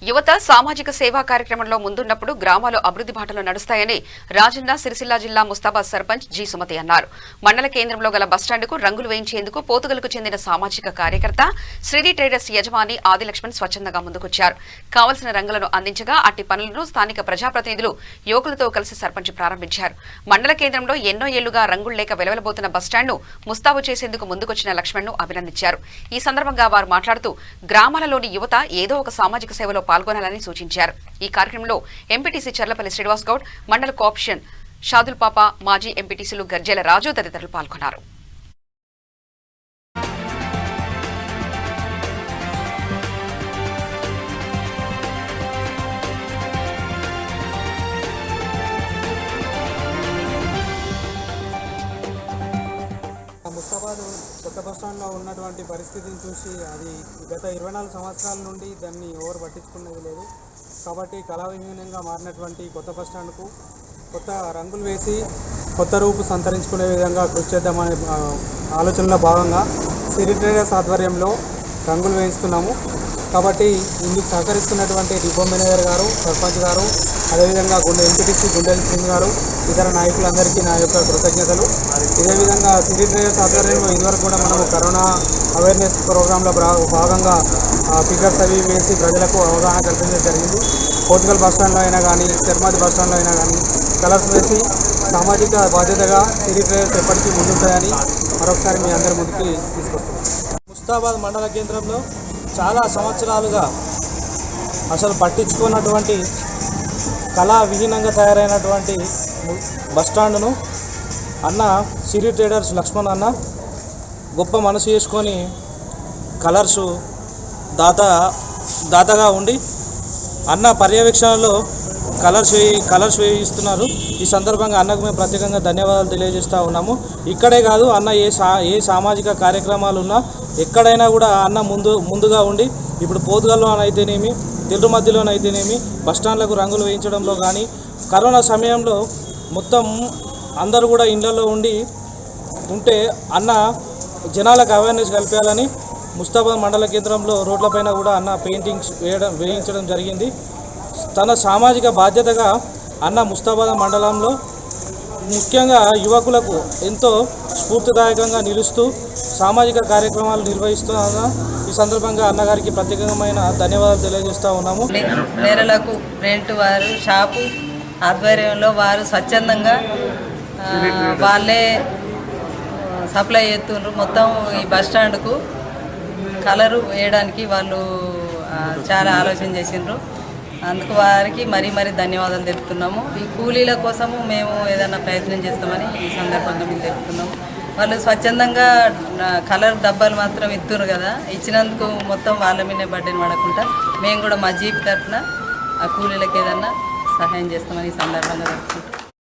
యువత సామాజిక సేవా కార్యక్రమంలో ముందున్నప్పుడు గ్రామాలు అభివృద్ధి బాటలో నడుస్తాయని రాజన్న సిరిసిల్ల జిల్లా ముస్తాబాద్ సర్పంచ్ జి సుమతి అన్నారు. మండల కేంద్రంలో గల బస్టాండ్కు రంగులు వేయించేందుకు పోతుగలకు చెందిన సామాజిక కార్యకర్త శ్రీడి ట్రేడర్స్ యజమాని ఆదిలక్ష్మణ్ స్వచ్ఛందంగా ముందుకొచ్చారు. కావలసిన రంగులను అందించగా అట్టి పనులను స్థానిక ప్రజాప్రతినిధులు యువకులతో కలిసి సర్పంచ్ ప్రారంభించారు. మండల కేంద్రంలో ఎన్నో ఏళ్లుగా రంగులు లేక వెలవెలబోతున్న బస్టాండ్ను ముస్తాబు చేసేందుకు ముందుకొచ్చిన లక్ష్మణ్ను అభినందించారు. ఈ సందర్భంగా వారు మాట్లాడుతూ గ్రామాలలోని యువత ఏదో ఒక సామాజిక సేవలో పాల్గొనాలని సూచించారు. ఈ కార్యక్రమంలో ఎంపీటీసీ చర్లపల్లి శ్రీనివాస్ గౌడ్, మండల కోఆప్షన్ షాదుల్ పాప, మాజీ ఎంపీటీసీలు గర్జెల రాజు తదితరులు పాల్గొన్నారు. ముస్తాబాద్ కొత్త బస్టాండ్లో ఉన్నటువంటి పరిస్థితిని చూసి అది గత 24 సంవత్సరాల నుండి దాన్ని ఎవరు పట్టించుకునేది లేదు. కాబట్టి కళావిహీనంగా మారినటువంటి కొత్త బస్టాండ్కు కొత్త రంగులు వేసి కొత్త రూపు సంతరించుకునే విధంగా కృషి చేద్దామనే ఆలోచనలో భాగంగా సిరి ట్రేడర్స్ ఆధ్వర్యంలో రంగులు వేయిస్తున్నాము. కాబట్టి ఇందుకు సహకరిస్తున్నటువంటి డిపో మేనేజర్ గారు, సర్పంచ్ గారు, అదేవిధంగా ఎంపీటీసీ గుండెల సింగ్ గారు, ఇతర నాయకులందరికీ నా యొక్క కృతజ్ఞతలు. ఇదేవిధంగా సిరి ట్రేడర్స్ ఆధ్వర్యంలో ఇదివరకు కూడా మనము కరోనా అవేర్నెస్ ప్రోగ్రాంలో భాగంగా ఫిగర్స్ అవి వేసి ప్రజలకు అవగాహన కల్పించడం జరిగింది. పోర్చుగల్ బస్టాండ్లో అయినా కానీ, తిరుమతి బస్టాండ్లో అయినా కానీ కలర్స్ వేసి సామాజిక బాధ్యతగా సిరి ట్రేడర్స్ ఎప్పటికీ ముందుంటాయని మరొకసారి మీ అందరి ముందుకి తీసుకొస్తున్నాం. ముస్తాబాద్ మండల కేంద్రంలో చాలా సంవత్సరాలుగా అసలు పట్టించుకున్నటువంటి కళా విహీనంగా తయారైనటువంటి బస్టాండ్ను అన్న సిరి ట్రేడర్స్ లక్ష్మణ్ అన్న గొప్ప మనసు చేసుకొని కలర్సు దాతగా ఉండి అన్న పర్యవేక్షణలో కలర్స్ వేయిస్తున్నారు. ఈ సందర్భంగా అన్నకు మేము ప్రత్యేకంగా ధన్యవాదాలు తెలియజేస్తూ ఉన్నాము. ఇక్కడే కాదు, అన్న ఏ సామాజిక కార్యక్రమాలు ఉన్నా ఎక్కడైనా కూడా అన్న ముందుగా ఉండి ఇప్పుడు పోతుగల్లోనైతేనేమి, తిరుమతిలోనైతేనేమి బస్టాండ్లకు రంగులు వేయించడంలో కానీ, కరోనా సమయంలో మొత్తం అందరూ కూడా ఇళ్లలో ఉంటే అన్న జనాలకు అవేర్నెస్ కల్పించాలని ముస్తాబాద్ మండల కేంద్రంలో రోడ్లపైన కూడా అన్న పెయింటింగ్స్ వేయించడం జరిగింది. తన సామాజిక బాధ్యతగా అన్న ముస్తాబాద్ మండలంలో ముఖ్యంగా యువకులకు ఎంతో స్ఫూర్తిదాయకంగా నిలుస్తూ సామాజిక కార్యక్రమాలు నిర్వహిస్తున్న ఈ సందర్భంగా అన్నగారికి ప్రత్యేకమైన ధన్యవాదాలు తెలియజేస్తూ ఉన్నాము. నేరలకు రెంట్ వారు షాపు ఆధ్వర్యంలో వారు స్వచ్ఛందంగా వాళ్ళే సప్లై చేస్తున్నారు. మొత్తం ఈ బస్టాండ్కు కలరు వేయడానికి వాళ్ళు చాలా ఆలోచన చేసిండ్రు. అందుకు వారికి మరీ ధన్యవాదాలు తెలుపుతున్నాము. ఈ కూలీల కోసము మేము ఏదైనా ప్రయత్నం చేస్తామని ఈ సందర్భంగా మేము తెలుపుతున్నాము. వాళ్ళు స్వచ్ఛందంగా కలర్ డబ్బాలు మాత్రం ఇస్తున్నారు కదా, ఇచ్చినందుకు మొత్తం వాళ్ళ మీదే బడ్డని పడకుండా మేము కూడా మా జీప్ తరఫున ఆ కూలీలకు ఏదన్నా సహాయం చేస్తామని ఈ సందర్భంగా తెలుపుకుంటాం.